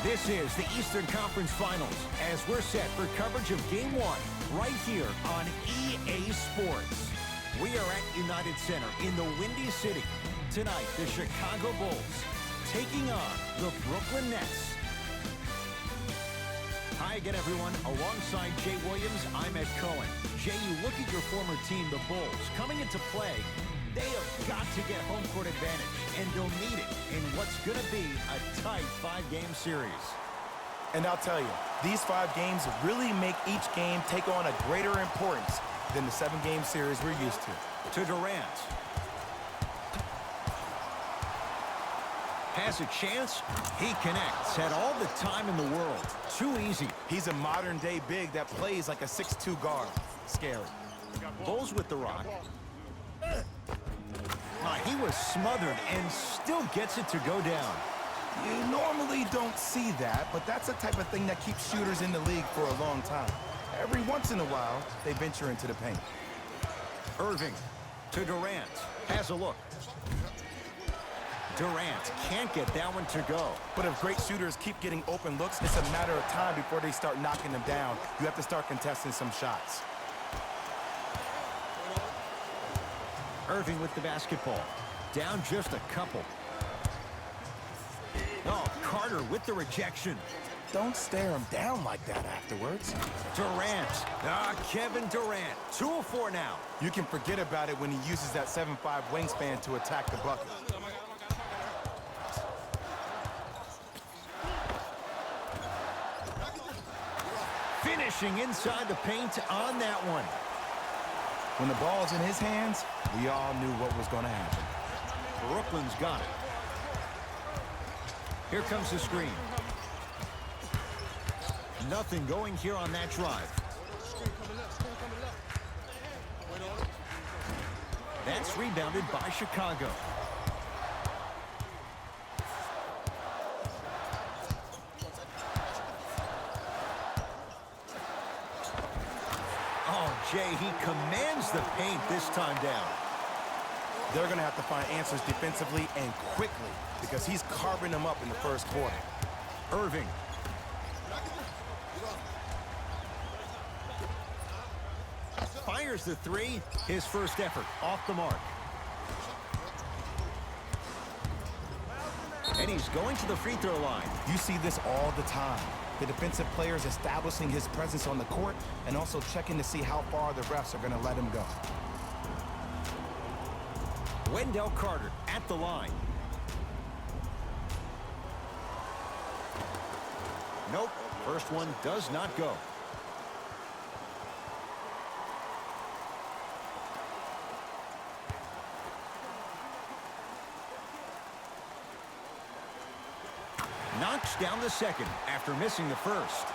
This is the Eastern Conference Finals as we're set for coverage of Game 1 right here on EA Sports. We are at United Center in the Windy City. Tonight, the Chicago Bulls taking on the Brooklyn Nets. Hi again, everyone. Alongside Jay Williams, I'm Ed Cohen. Jay, you look at your former team, the Bulls, coming into play. They have got to get home court advantage, and they'll need it in what's going to be a tight 5-game series. And I'll tell you, these 5 games really make each game take on a greater importance than the 7-game series we're used to. To Durant. Has a chance. He connects. Had all the time in the world. Too easy. He's a modern-day big that plays like a 6'2 guard. Scary. Bulls with the rock. He was smothered and still gets it to go down. You normally don't see that, but that's the type of thing that keeps shooters in the league for a long time. Every once in a while, they venture into the paint. Irving to Durant. Has a look. Durant can't get that one to go. But if great shooters keep getting open looks, it's a matter of time before they start knocking them down. You have to start contesting some shots. Irving with the basketball. Down just a couple. Oh, Carter with the rejection. Don't stare him down like that afterwards. Durant. Kevin Durant. 2 of 4 now. You can forget about it when he uses that 7'5" wingspan to attack the bucket. Finishing inside the paint on that one. When the ball's in his hands, we all knew what was going to happen. Brooklyn's got it. Here comes the screen. Nothing going here on that drive. That's rebounded by Chicago. Jay, he commands the paint this time down. They're going to have to find answers defensively and quickly because he's carving them up in the first quarter. Irving. Fires the 3. His first effort off the mark. And he's going to the free throw line. You see this all the time. The defensive players establishing his presence on the court and also checking to see how far the refs are going to let him go. Wendell Carter at the line. Nope, first one does not go. Knocks down the second after missing the first.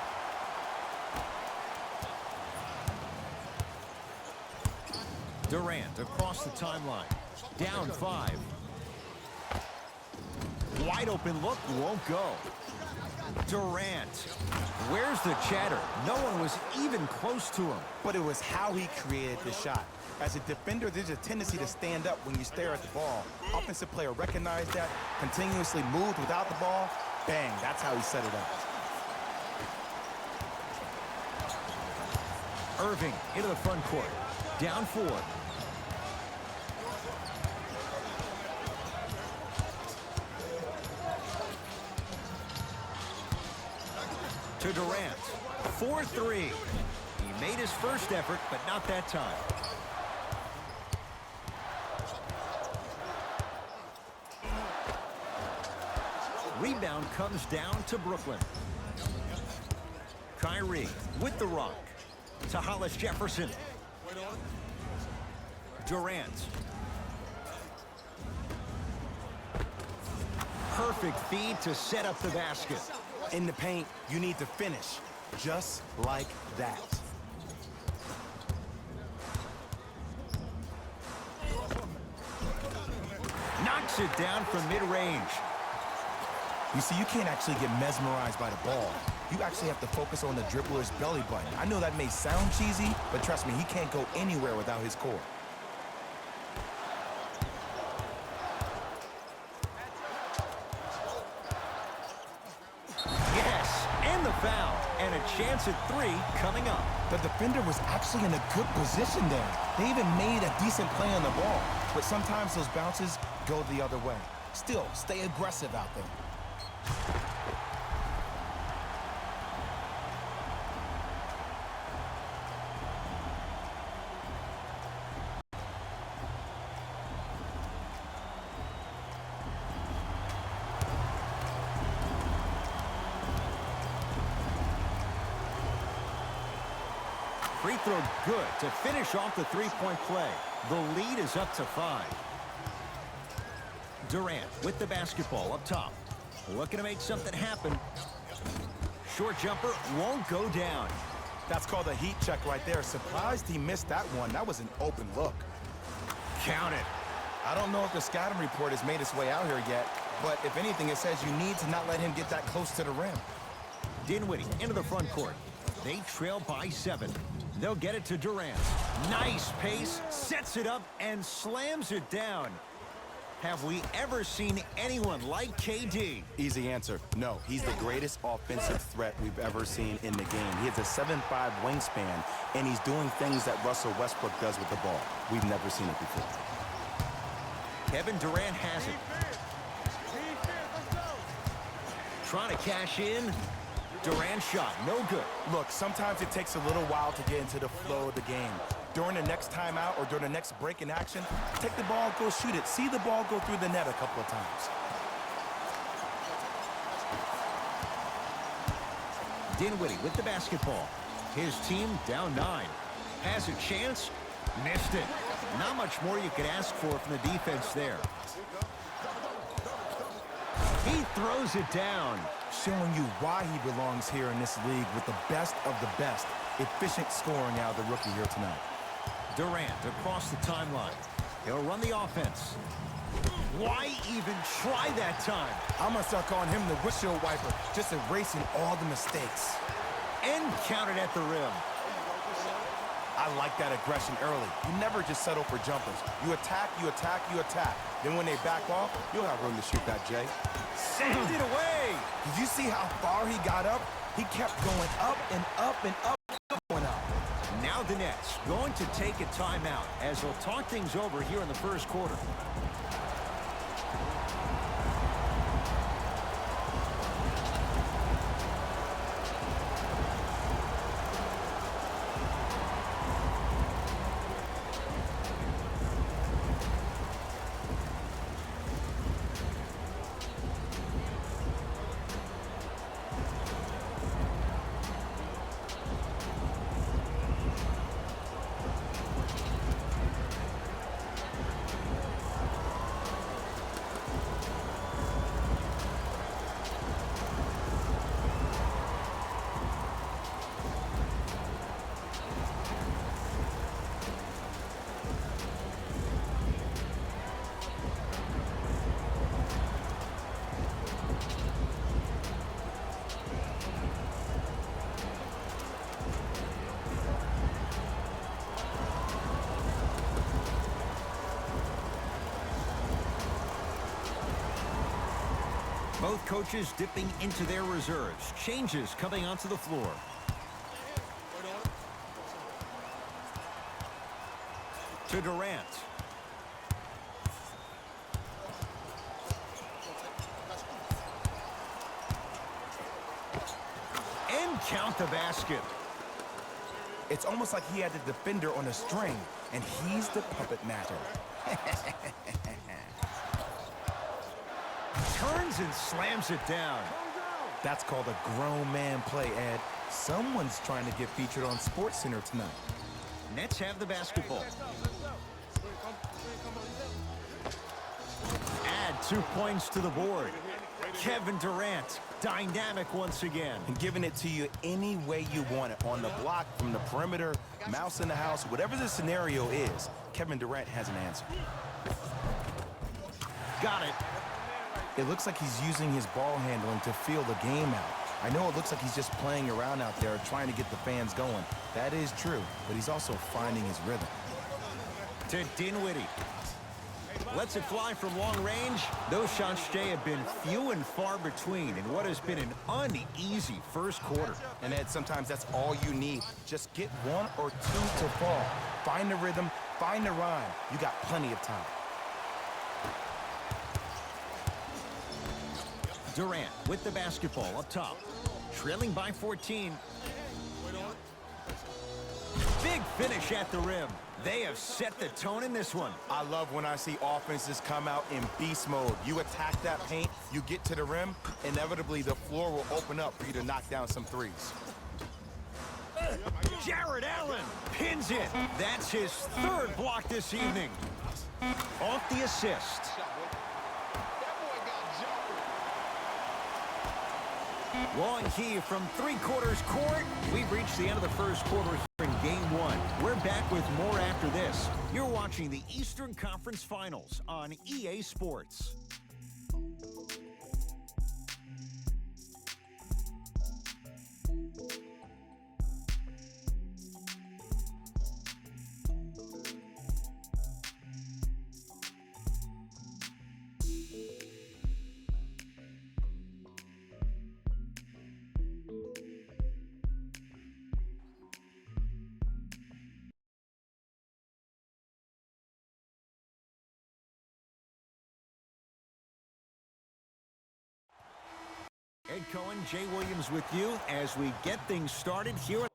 Durant across the timeline. Down 5. Wide open look, won't go. Durant. Where's the chatter? No one was even close to him. But it was how he created the shot. As a defender, there's a tendency to stand up when you stare at the ball. Offensive player recognized that, continuously moved without the ball. Bang, that's how he set it up. Irving into the front court. Down 4. To Durant. 4-3. He made his first effort, but not that time. Rebound comes down to Brooklyn. Kyrie with the rock. To Hollis Jefferson. Durant. Perfect feed to set up the basket. In the paint, you need to finish just like that. Knocks it down from mid-range. You see, you can't actually get mesmerized by the ball. You actually have to focus on the dribbler's belly button. I know that may sound cheesy, but trust me, he can't go anywhere without his core. the foul, and a chance at 3 coming up. The defender was actually in a good position there. They even made a decent play on the ball, but sometimes those bounces go the other way. Still, stay aggressive out there. Free throw good to finish off the three-point play. The lead is up to 5. Durant with the basketball up top. Looking to make something happen. Short jumper won't go down. That's called a heat check right there. Surprised he missed that one. That was an open look. Count it. I don't know if the scouting report has made its way out here yet, but if anything, it says you need to not let him get that close to the rim. Dinwiddie into the front court. They trail by 7. They'll get it to Durant. Nice pace, sets it up, and slams it down. Have we ever seen anyone like KD? Easy answer. No, he's the greatest offensive threat we've ever seen in the game. He has a 7'5" wingspan, and he's doing things that Russell Westbrook does with the ball. We've never seen it before. Kevin Durant has it. Trying to cash in. Durant shot, no good. Look, sometimes it takes a little while to get into the flow of the game. During the next timeout or during the next break in action, take the ball, go shoot it. See the ball go through the net a couple of times. Dinwiddie with the basketball. His team down 9. Has a chance, missed it. Not much more you could ask for from the defense there. He throws it down. Showing you why he belongs here in this league with the best of the best. Efficient scoring out of the rookie here tonight. Durant across the timeline. He'll run the offense. Why even try that time? I'm going to start calling him the windshield wiper, just erasing all the mistakes. And counted at the rim. I like that aggression early. You never just settle for jumpers. You attack, you attack, you attack. Then when they back off, you'll have room to shoot that, Jay. Send it away. Did you see how far he got up? He kept going up and up and up, going up. Now the Nets going to take a timeout as they'll talk things over here in the first quarter. Both coaches dipping into their reserves. Changes coming onto the floor. To Durant. And count the basket. It's almost like he had the defender on a string, and he's the puppet master. Turns and slams it down. That's called a grown man play, Ed. Someone's trying to get featured on SportsCenter tonight. Nets have the basketball. Add 2 points to the board. Kevin Durant, dynamic once again. And giving it to you any way you want it. On the block, from the perimeter, mouse in the house, whatever the scenario is, Kevin Durant has an answer. Got it. It looks like he's using his ball handling to feel the game out. I know it looks like he's just playing around out there trying to get the fans going. That is true, but he's also finding his rhythm. To Dinwiddie. Lets it fly from long range. Those shots, Jay, have been few and far between in what has been an uneasy first quarter. And Ed, sometimes that's all you need. Just get one or two to fall. Find the rhythm, find the rhyme. You got plenty of time. Durant with the basketball up top. Trailing by 14. Big finish at the rim. They have set the tone in this one. I love when I see offenses come out in beast mode. You attack that paint, you get to the rim, inevitably the floor will open up for you to knock down some threes. Jarrett Allen pins it. That's his third block this evening. Off the assist. Long heave from three-quarters court. We've reached the end of the first quarter here in Game 1. We're back with more after this. You're watching the Eastern Conference Finals on EA Sports. Ed Cohen, Jay Williams with you as we get things started here.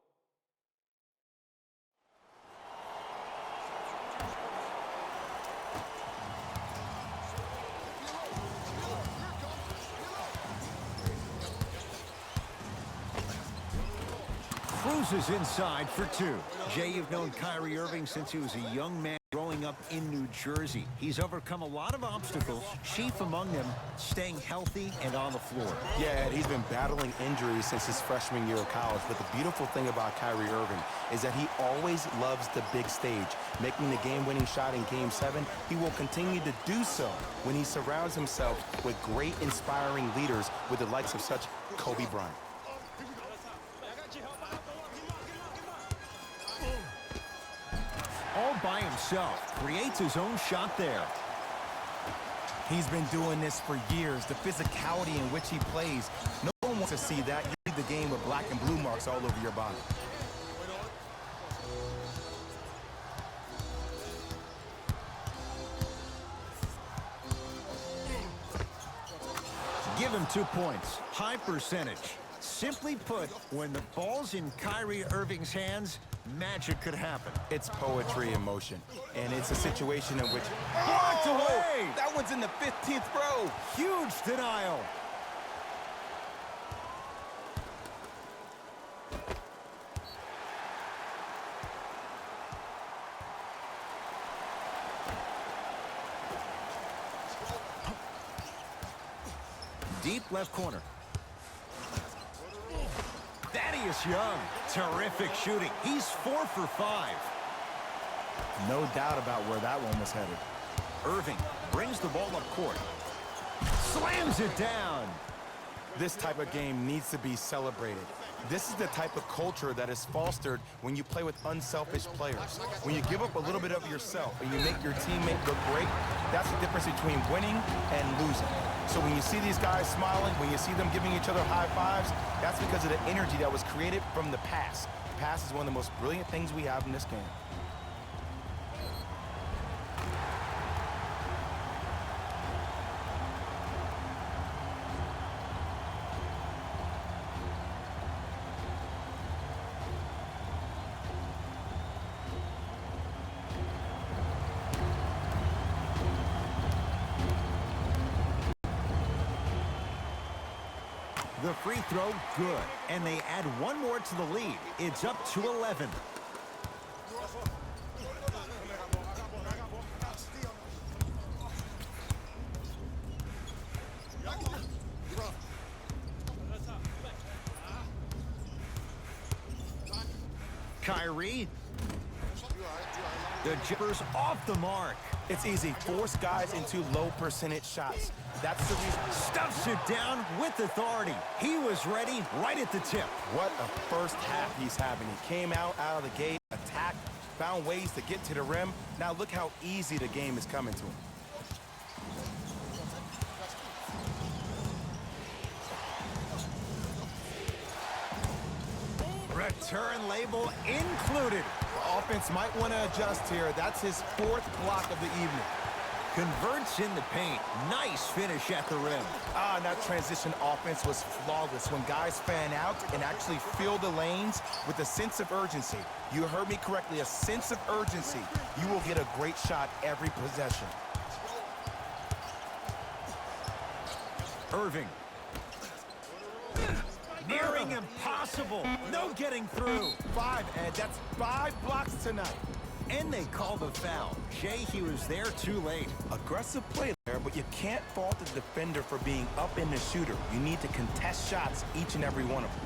Cruises inside for two. Jay, you've known Kyrie Irving since he was a young man growing up in New Jersey. He's overcome a lot of obstacles, chief among them staying healthy and on the floor. Yeah, Ed, he's been battling injuries since his freshman year of college, but the beautiful thing about Kyrie Irving is that he always loves the big stage. Making the game-winning shot in Game 7, he will continue to do so when he surrounds himself with great, inspiring leaders with the likes of such Kobe Bryant. All by himself, creates his own shot there. He's been doing this for years. The physicality in which he plays. No one wants to see that. You leave the game with black and blue marks all over your body. Give him 2 points. High percentage. Simply put, when the ball's in Kyrie Irving's hands, magic could happen. It's poetry in motion, and it's a situation in which... Blocked away! That one's in the 15th row! Huge denial. Deep left corner. Thaddeus Young, terrific shooting. He's 4 for 5. No doubt about where that one was headed. Irving brings the ball up court. Slams it down. This type of game needs to be celebrated. This is the type of culture that is fostered when you play with unselfish players. When you give up a little bit of yourself and you make your teammate look great, that's the difference between winning and losing. So when you see these guys smiling, when you see them giving each other high fives, that's because of the energy that was created from the pass. The pass is one of the most brilliant things we have in this game. The free throw, good. And they add one more to the lead. It's up to 11. Kyrie. The Jippers off the mark. It's easy. Force guys into low percentage shots. That's the reason. Stuffs it down with authority. He was ready right at the tip. What a first half he's having. He came out of the gate, attacked, found ways to get to the rim. Now look how easy the game is coming to him. Return label included. The offense might want to adjust here. That's his 4th block of the evening. Converts in the paint. Nice finish at the rim. And that transition offense was flawless when guys fan out and actually fill the lanes with a sense of urgency. You heard me correctly, a sense of urgency. You will get a great shot every possession. Irving. Nearing impossible. No getting through. 5, Ed. That's 5 blocks tonight. And they call the foul. Jay, he was there too late. Aggressive play there, but you can't fault the defender for being up in the shooter. You need to contest shots, each and every one of them.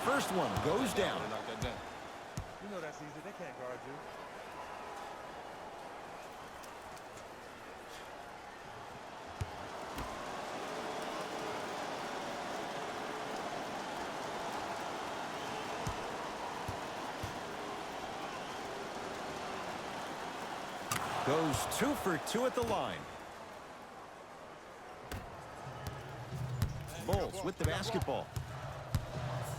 First one goes down. You know that's easy. They can't guard you. Goes 2 for 2 at the line. Bulls with the basketball.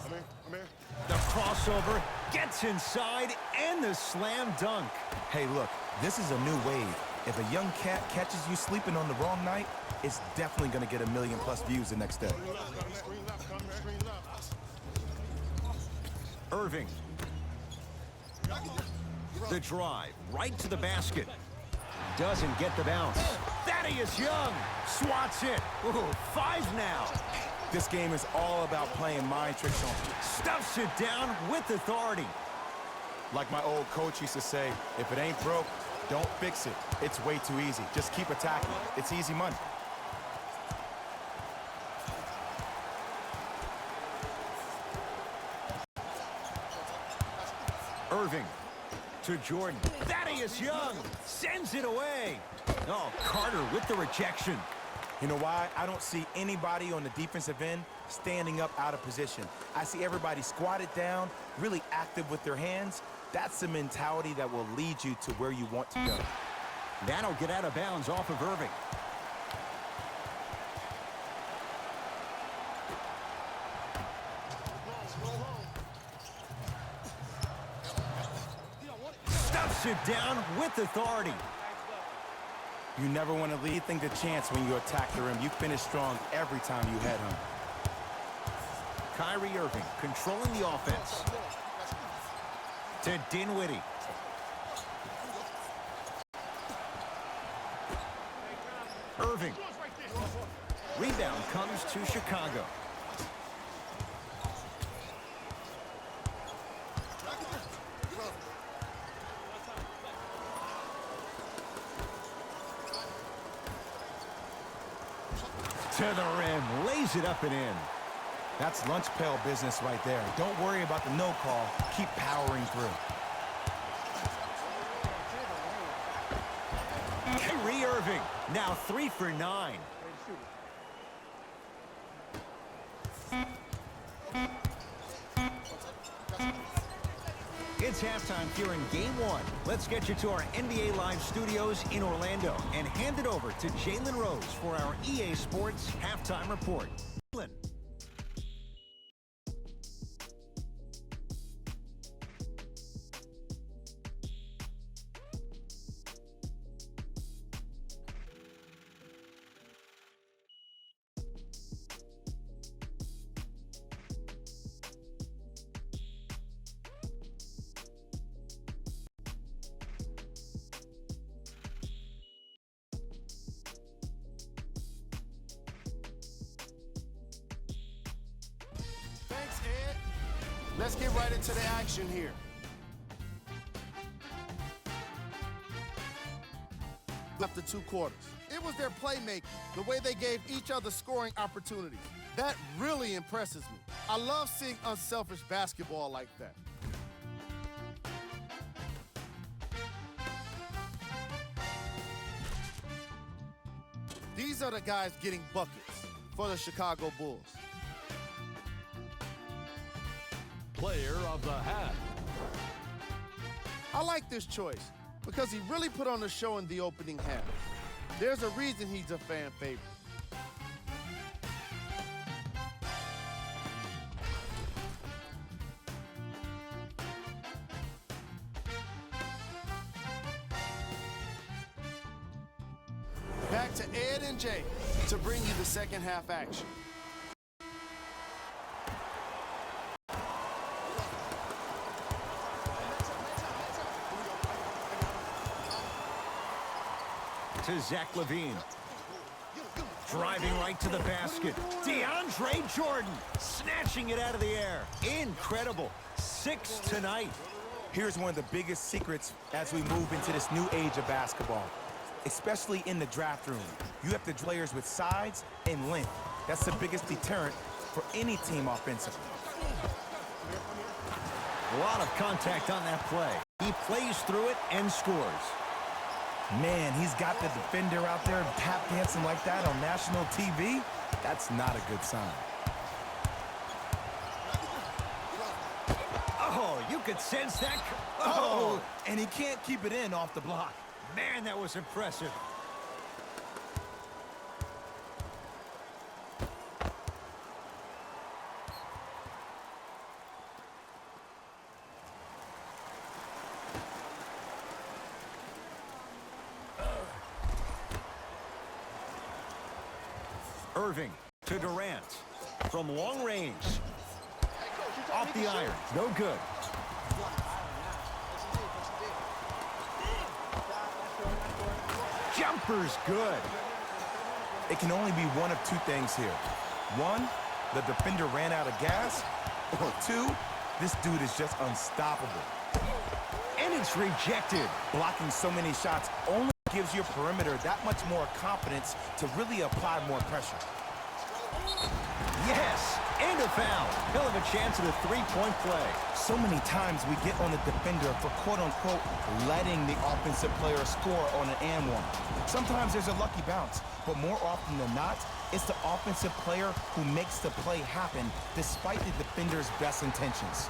I'm here. The crossover gets inside and the slam dunk. Hey, look, this is a new wave. If a young cat catches you sleeping on the wrong night, it's definitely going to get 1 million+ views the next day. Irving. The drive right to the basket. Doesn't get the bounce. Thaddeus Young swats it. Ooh, 5 now. This game is all about playing mind tricks on you. Stuffs it down with authority. Like my old coach used to say, if it ain't broke, don't fix it. It's way too easy. Just keep attacking. It's easy money. Irving to Jordan. Thaddeus Young sends it away. Oh, Carter with the rejection. You know why? I don't see anybody on the defensive end standing up out of position. I see everybody squatted down, really active with their hands. That's the mentality that will lead you to where you want to go. That'll get out of bounds off of Irving. Stuffs it down with authority. You never want to leave things to chance when you attack the rim. You finish strong every time you head home. Kyrie Irving controlling the offense. To Dinwiddie. Irving. Rebound comes to Chicago. To the rim, lays it up and in. That's lunch pail business right there. Don't worry about the no call. Keep powering through. Kyrie Irving, now 3 for 9. It's halftime here in Game 1. Let's get you to our NBA Live studios in Orlando and hand it over to Jalen Rose for our EA Sports Halftime Report. Thanks, Ed. Let's get right into the action here. After 2 quarters. It was their playmaking, the way they gave each other scoring opportunities. That really impresses me. I love seeing unselfish basketball like that. These are the guys getting buckets for the Chicago Bulls. Player of the half. I like this choice because he really put on the show in the opening half. There's a reason he's a fan favorite. Back to Ed and Jay to bring you the second half action. To Zach LaVine. Driving right to the basket. DeAndre Jordan snatching it out of the air. Incredible. 6 tonight. Here's one of the biggest secrets as we move into this new age of basketball, especially in the draft room. You have the players with size and length. That's the biggest deterrent for any team offensively. A lot of contact on that play. He plays through it and scores. Man, he's got the defender out there tap dancing like that on national TV. That's not a good sign. Oh, you could sense that. Oh, and he can't keep it in off the block. Man, that was impressive. Irving to Durant from long range. Off the iron, no good. Jumper's good. It can only be one of two things here. One, the defender ran out of gas. Or two, this dude is just unstoppable. And it's rejected. Blocking so many shots only gives your perimeter that much more confidence to really apply more pressure. Yes, and a foul. Hell of a chance at a three-point play. So many times we get on the defender for quote-unquote letting the offensive player score on an and one. Sometimes there's a lucky bounce, but more often than not, it's the offensive player who makes the play happen despite the defender's best intentions.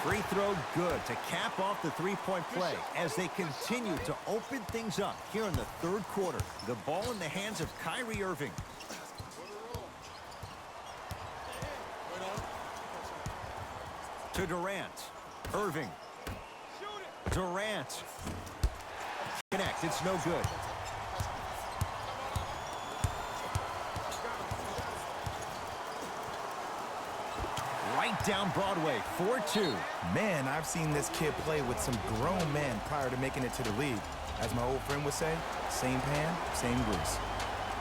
Free throw good to cap off the three-point play as they continue to open things up here in the third quarter. The ball in the hands of Kyrie Irving. To Durant. Irving. Durant. Connect. It's no good. Right down Broadway, 4-2. Man, I've seen this kid play with some grown men prior to making it to the league. As my old friend would say, same pan, same grease.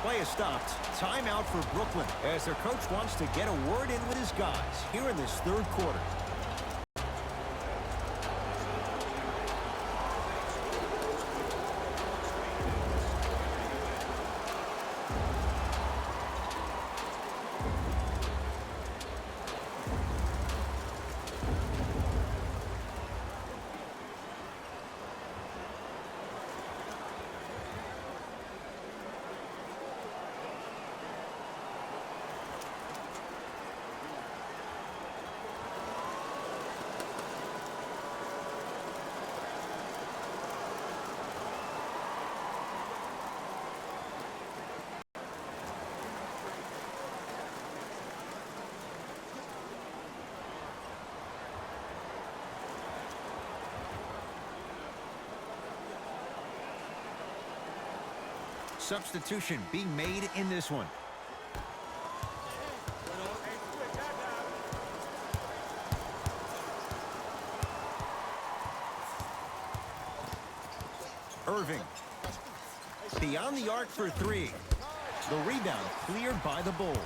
Play is stopped. Timeout for Brooklyn as their coach wants to get a word in with his guys here in this third quarter. Substitution being made in this one. Irving. Beyond the arc for three. The rebound cleared by the Bulls.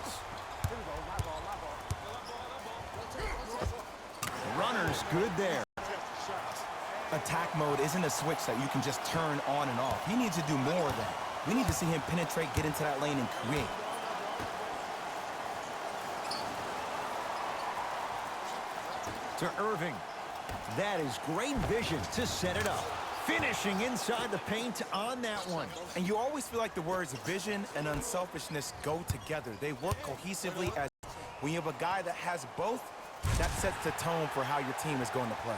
Runner's good there. Attack mode isn't a switch that you can just turn on and off. He needs to do more of that. We need to see him penetrate, get into that lane, and create. To Irving. That is great vision to set it up. Finishing inside the paint on that one. And you always feel like the words vision and unselfishness go together. They work cohesively. As when you have a guy that has both, that sets the tone for how your team is going to play.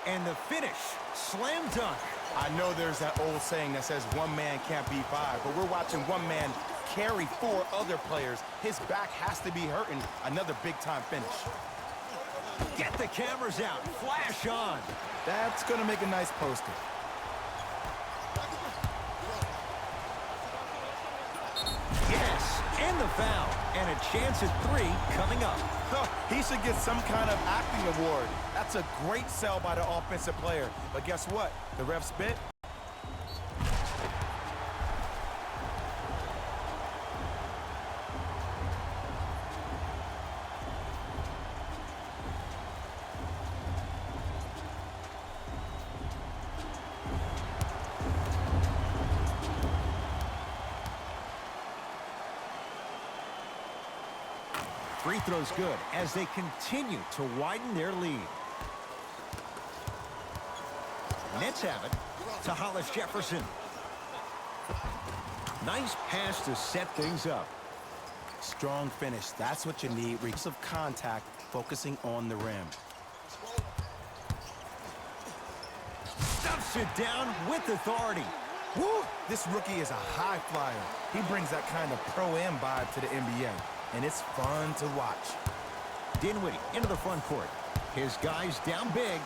And the finish, slam dunk. I know there's that old saying that says one man can't beat five, but we're watching one man carry four other players. His back has to be hurting. Another big-time finish. Get the cameras out. Flash on. That's going to make a nice poster. Yes, and the foul. And a chance at three coming up. Oh, he should get some kind of acting award. That's a great sell by the offensive player. But guess what? The ref spit. Free throw's good as they continue to widen their lead. Nets have it to Hollis Jefferson. Nice pass to set things up. Strong finish. That's what you need. Reach of contact, focusing on the rim. Stuffs it down with authority. Woo! This rookie is a high flyer. He brings that kind of pro-am vibe to the NBA, and it's fun to watch. Dinwiddie into the front court. His guys down big.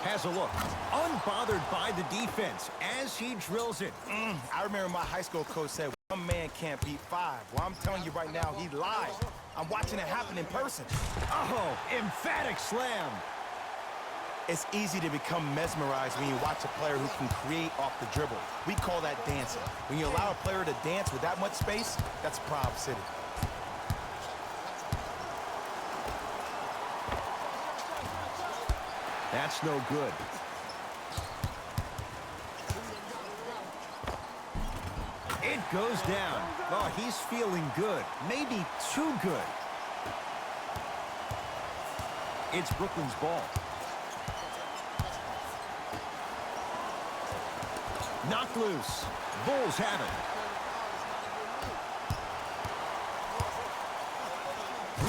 Has a look. Unbothered by the defense as he drills it. I remember my high school coach said, one man can't beat five. Well, I'm telling you right now, he lied. I'm watching it happen in person. Oh, emphatic slam. It's easy to become mesmerized when you watch a player who can create off the dribble. We call that dancing. When you allow a player to dance with that much space, that's Prob City. That's no good. It goes down. Oh, he's feeling good. Maybe too good. It's Brooklyn's ball. Knocked loose. Bulls have it.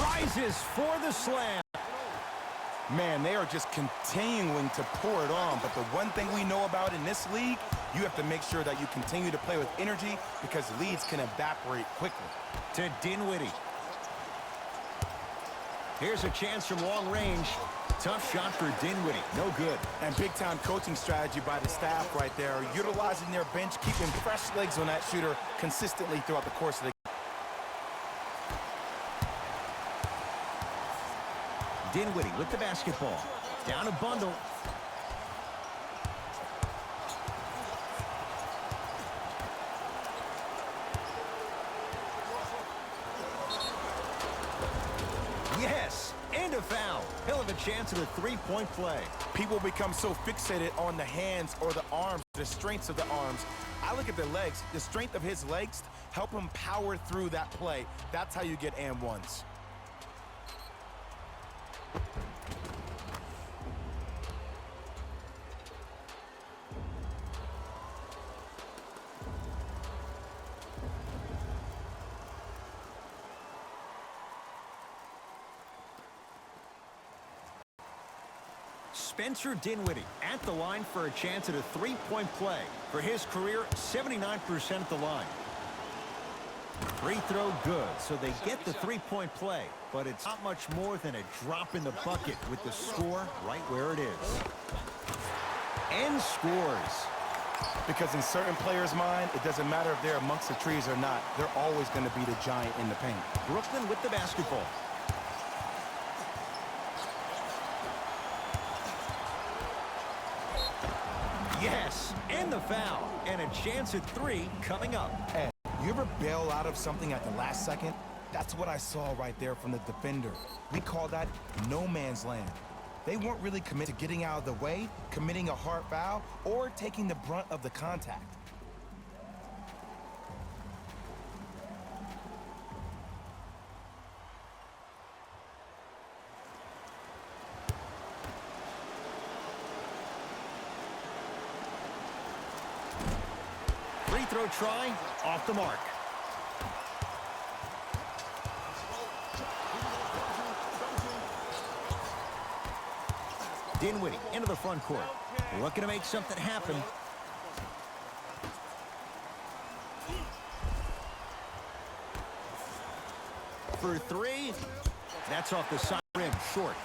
Rises for the slam. Man, they are just continuing to pour it on. But the one thing we know about in this league, you have to make sure that you continue to play with energy because leads can evaporate quickly. To Dinwiddie. Here's a chance from long range. Tough shot for Dinwiddie. No good. And big-time coaching strategy by the staff right there, utilizing their bench, keeping fresh legs on that shooter consistently throughout the course of the game. Dinwiddie with the basketball. Down a bundle. Yes, and a foul. He'll have a chance at a three-point play. People become so fixated on the hands or the arms, the strengths of the arms. I look at the legs. The strength of his legs help him power through that play. That's how you get and ones. Spencer Dinwiddie at the line for a chance at a three-point play. For his career, 79% at the line. Free throw good, so they get the three-point play. But it's not much more than a drop in the bucket with the score right where it is. And scores. Because in certain players' mind, it doesn't matter if they're amongst the trees or not. They're always going to be the giant in the paint. Brooklyn with the basketball. Yes, and the foul. And a chance at three coming up. Hey, you ever bail out of something at the last second? That's what I saw right there from the defender. We call that no man's land. They weren't really committed to getting out of the way, committing a hard foul, or taking the brunt of the contact. Free throw try, off the mark. Dinwiddie into the front court. Looking to make something happen. For three. That's off the side rim, short.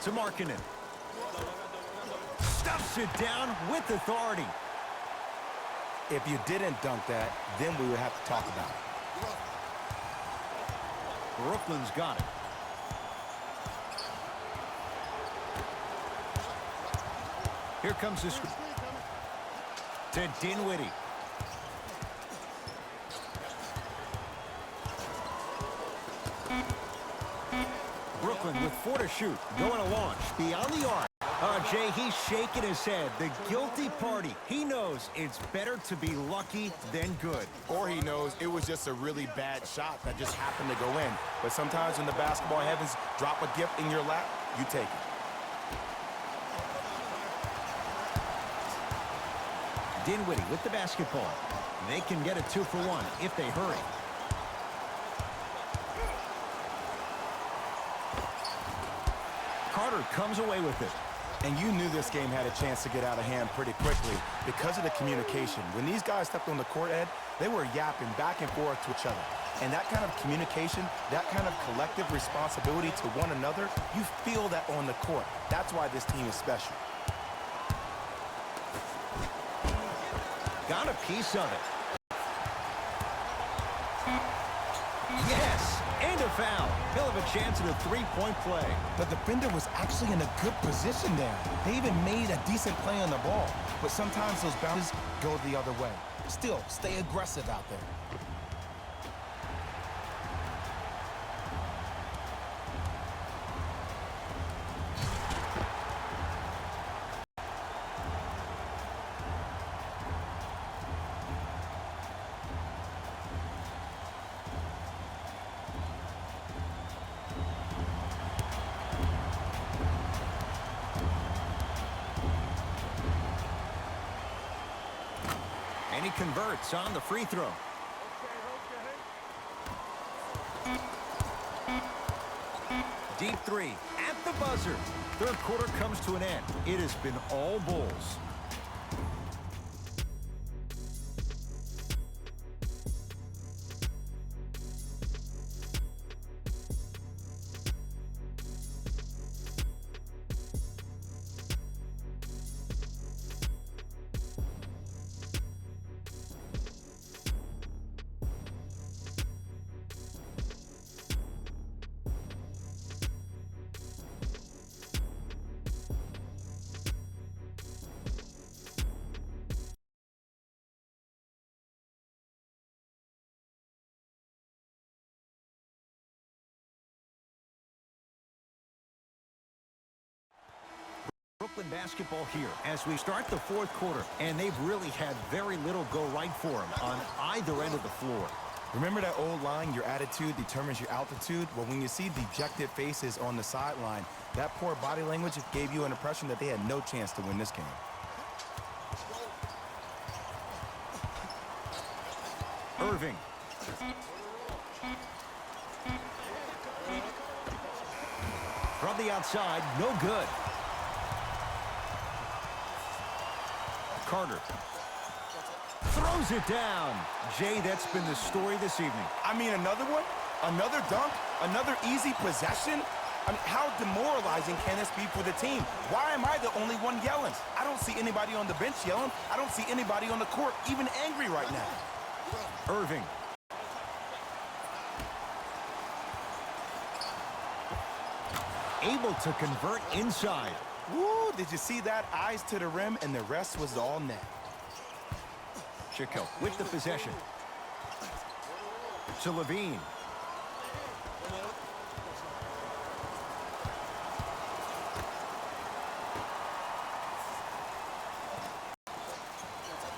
To Markkanen. Stuffs it down with authority. If you didn't dunk that, then we would have to talk about it. Brooklyn's got it. Here comes this to Dinwiddie. Brooklyn with 4 to shoot. Going to launch beyond the arc. Jay, he's shaking his head. The guilty party. He knows it's better to be lucky than good. Or he knows it was just a really bad shot that just happened to go in. But sometimes when the basketball heavens drop a gift in your lap, you take it. Dinwiddie with the basketball. They can get a 2 for 1 if they hurry. Carter comes away with it. And you knew this game had a chance to get out of hand pretty quickly because of the communication. When these guys stepped on the court, Ed, they were yapping back and forth to each other. And that kind of communication, that kind of collective responsibility to one another, you feel that on the court. That's why this team is special. Got a piece of it. Yes, and a foul. He'll have a chance at a 3-point play. The defender was actually in a good position there. They even made a decent play on the ball. But sometimes those bounces go the other way. Still, stay aggressive out there. And he converts on the free throw. Deep three at the buzzer. Third quarter comes to an end. It has been all Bulls. Brooklyn basketball here as we start the fourth quarter, and they've really had very little go right for them on either end of the floor. Remember that old line, your attitude determines your altitude? Well, when you see dejected faces on the sideline, that poor body language gave you an impression that they had no chance to win this game. Irving. From the outside, no good. Carter throws it down. Jay, that's been the story this evening. I mean, another one? Another dunk? Another easy possession? I mean, how demoralizing can this be for the team? Why am I the only one yelling? I don't see anybody on the bench yelling. I don't see anybody on the court even angry right now. Irving. Able to convert inside. Woo, did you see that? Eyes to the rim, and the rest was all net. Chico with the possession. To Levine.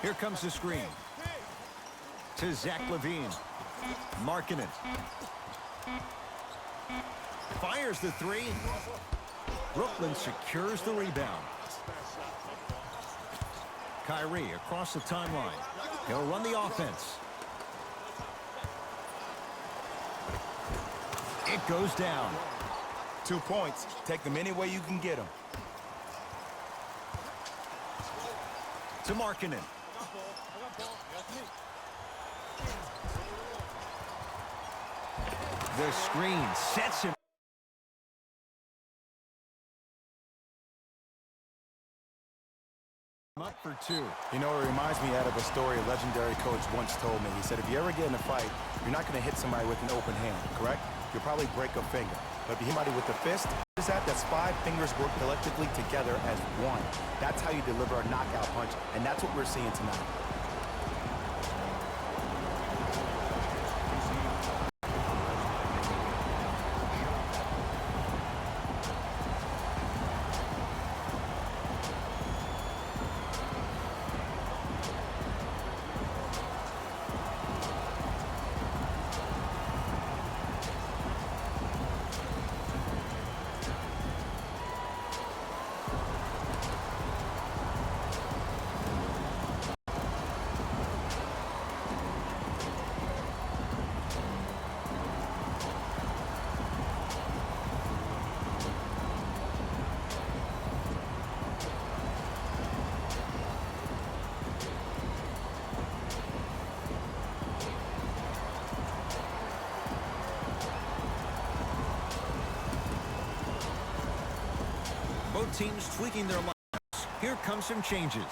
Here comes the screen. To Zach Levine. Markkanen. Fires the three. Brooklyn secures the rebound. Kyrie across the timeline. He'll run the offense. It goes down. 2 points. Take them any way you can get them. To Markkanen. The screen sets him up for 2. You know, it reminds me out of a story a legendary coach once told me. He said, if you ever get in a fight, you're not going to hit somebody with an open hand, correct? You'll probably break a finger. But if you hit somebody with a fist, what is that? That's 5 fingers work collectively together as one. That's how you deliver a knockout punch, and that's what we're seeing tonight. Both teams tweaking their lines. Here come some changes.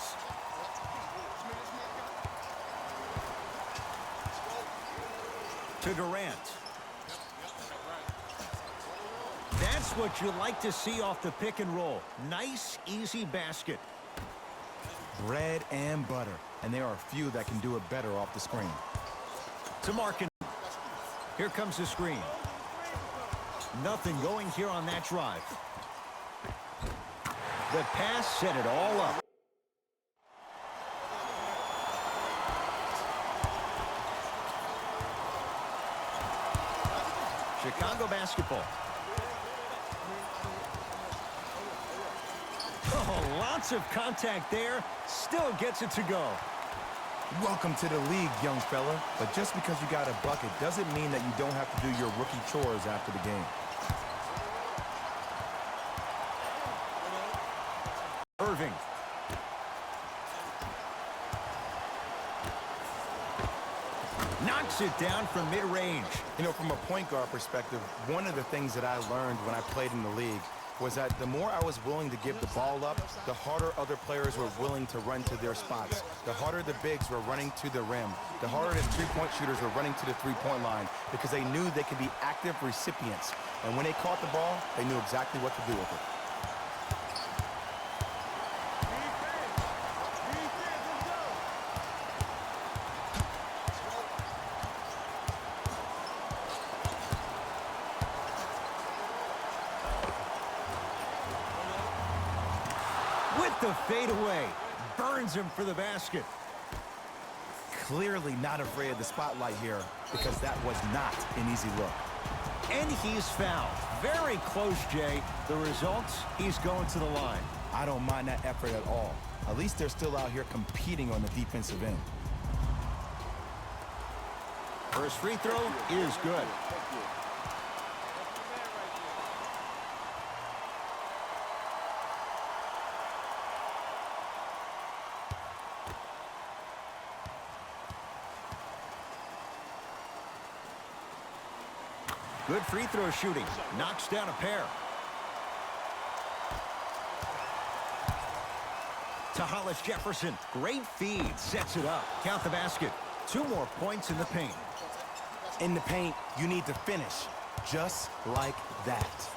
To Durant. That's what you like to see off the pick and roll. Nice, easy basket. Bread and butter. And there are a few that can do it better off the screen. To Markkanen. Here comes the screen. Nothing going here on that drive. The pass set it all up. Chicago basketball. Oh, lots of contact there. Still gets it to go. Welcome to the league, young fella. But just because you got a bucket doesn't mean that you don't have to do your rookie chores after the game. Irving. Knocks it down from mid-range. You know, from a point guard perspective, one of the things that I learned when I played in the league was that the more I was willing to give the ball up, the harder other players were willing to run to their spots. The harder the bigs were running to the rim. The harder the three-point shooters were running to the three-point line because they knew they could be active recipients. And when they caught the ball, they knew exactly what to do with it. With the fadeaway, burns him for the basket. Clearly not afraid of the spotlight here because that was not an easy look. And he's fouled. Very close, Jay. The results, he's going to the line. I don't mind that effort at all. At least they're still out here competing on the defensive end. First free throw is good. Good free throw shooting. Knocks down a pair. To Hollis Jefferson. Great feed. Sets it up. Count the basket. 2 more points in the paint. In the paint, you need to finish just like that.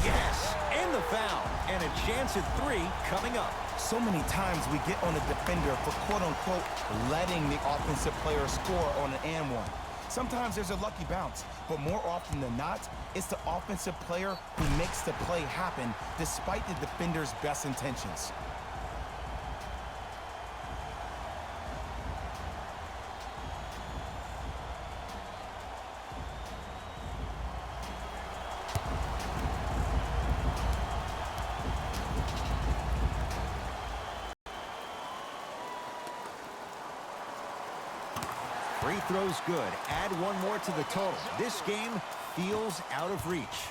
Yes, and the foul. And a chance at 3 coming up. So many times we get on a defender for quote-unquote letting the offensive player score on an and one. Sometimes there's a lucky bounce, but more often than not, it's the offensive player who makes the play happen despite the defender's best intentions. Free throw's good. Add one more to the total. This game feels out of reach.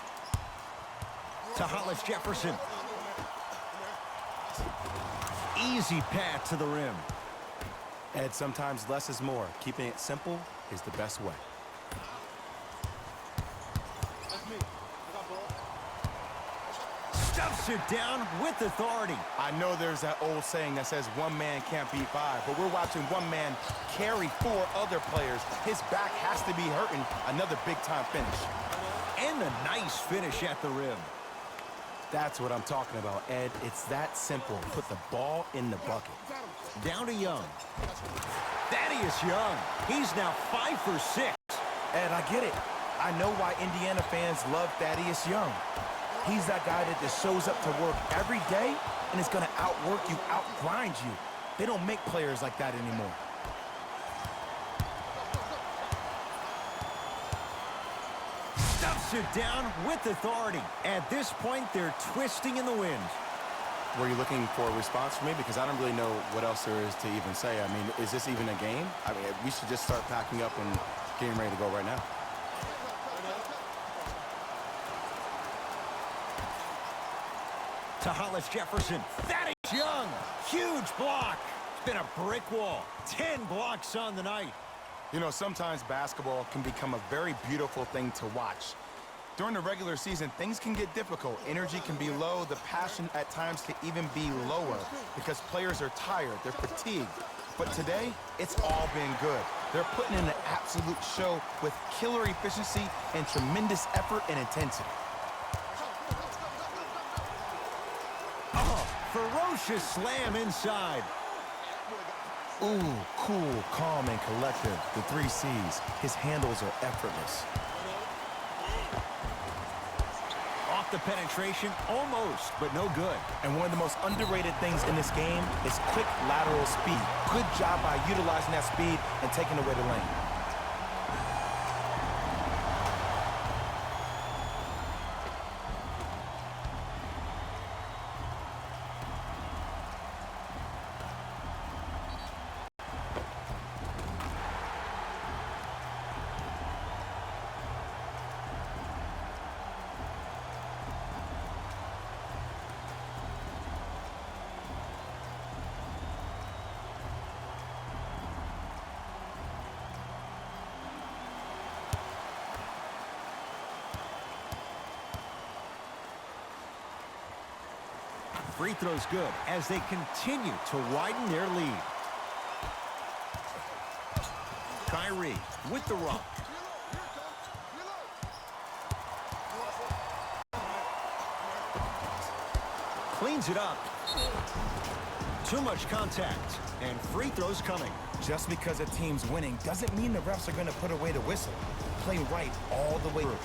To Hollis Jefferson. Easy path to the rim. Ed, sometimes less is more. Keeping it simple is the best way. Stuffs it down with authority. I know there's that old saying that says one man can't beat five, but we're watching one man carry four other players. His back has to be hurting. Another big-time finish. And a nice finish at the rim. That's what I'm talking about, Ed. It's that simple. Put the ball in the bucket. Down to Young. Thaddeus Young. He's now 5 for 6. Ed, I get it. I know why Indiana fans love Thaddeus Young. He's that guy that just shows up to work every day and is going to outwork you, outgrind you. They don't make players like that anymore. Stuffs it down with authority. At this point, they're twisting in the wind. Were you looking for a response from me? Because I don't really know what else there is to even say. I mean, is this even a game? I mean, we should just start packing up and getting ready to go right now. To Hollis Jefferson. Thaddeus Young. Huge block. It's been a brick wall. 10 blocks on the night. You know, sometimes basketball can become a very beautiful thing to watch. During the regular season, things can get difficult. Energy can be low. The passion at times can even be lower because players are tired. They're fatigued. But today, it's all been good. They're putting in an absolute show with killer efficiency and tremendous effort and intensity. Oh, ferocious slam inside. Ooh, cool, calm, and collective. The 3 C's. His handles are effortless. Off the penetration, almost, but no good. And one of the most underrated things in this game is quick lateral speed. Good job by utilizing that speed and taking away the lane. Free throw's good as they continue to widen their lead. Kyrie with the rock. Cleans it up. Too much contact, and free throws coming. Just because a team's winning doesn't mean the refs are going to put away the whistle. Play right all the way through.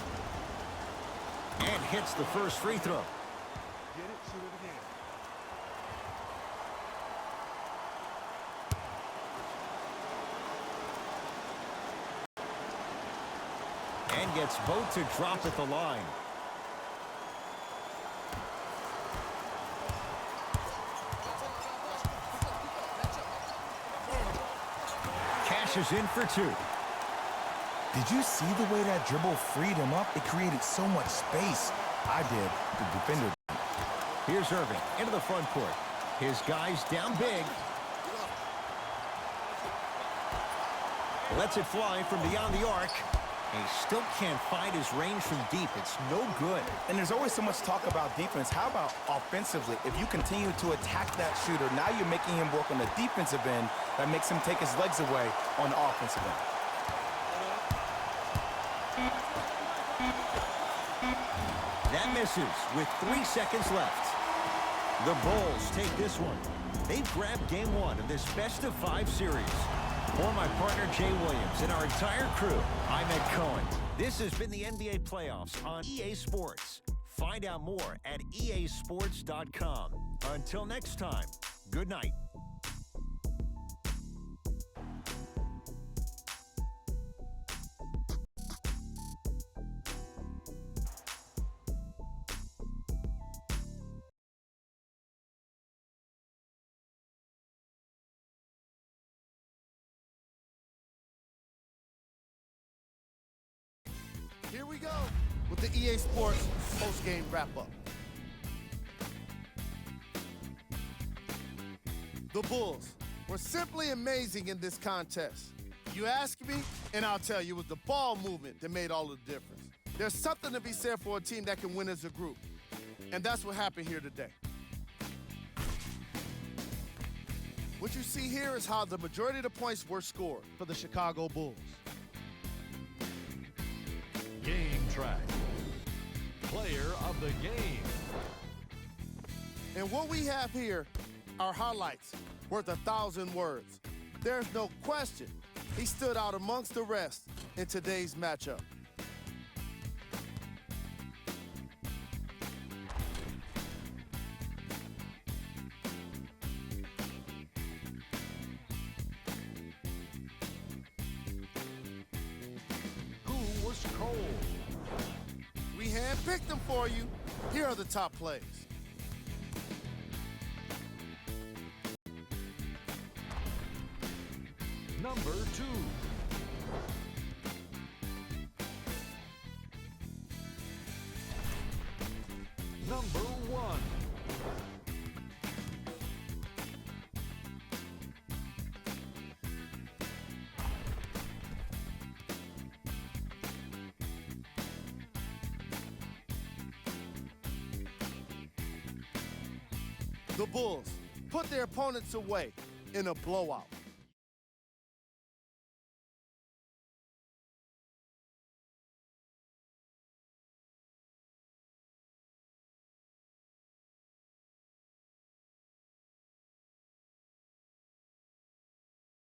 And hits the first free throw. Get it, shoot it again. And gets both to drop at the line. Cashes in for 2. Did you see the way that dribble freed him up? It created so much space. I did. The defender. Here's Irving into the front court. His guys down big. Lets it fly from beyond the arc. He still can't find his range from deep. It's no good. And there's always so much talk about defense. How about offensively? If you continue to attack that shooter, now you're making him work on the defensive end. That makes him take his legs away on the offensive end. That misses with 3 seconds left. The Bulls take this one. They've grabbed game 1 of this best-of-5 series. For my partner, Jay Williams, and our entire crew, I'm Ed Cohen. This has been the NBA Playoffs on EA Sports. Find out more at easports.com. Until next time, good night. we go with the EA Sports post-game wrap-up. The Bulls were simply amazing in this contest. You ask me, and I'll tell you, it was the ball movement that made all the difference. There's something to be said for a team that can win as a group, and that's what happened here today. What you see here is how the majority of the points were scored for the Chicago Bulls. Game track. Player of the game. And what we have here are highlights worth 1,000 words. There's no question he stood out amongst the rest in today's matchup. Who was cold? We handpicked them for you. Here are the top plays. Number 2. Number 1. The Bulls put their opponents away in a blowout.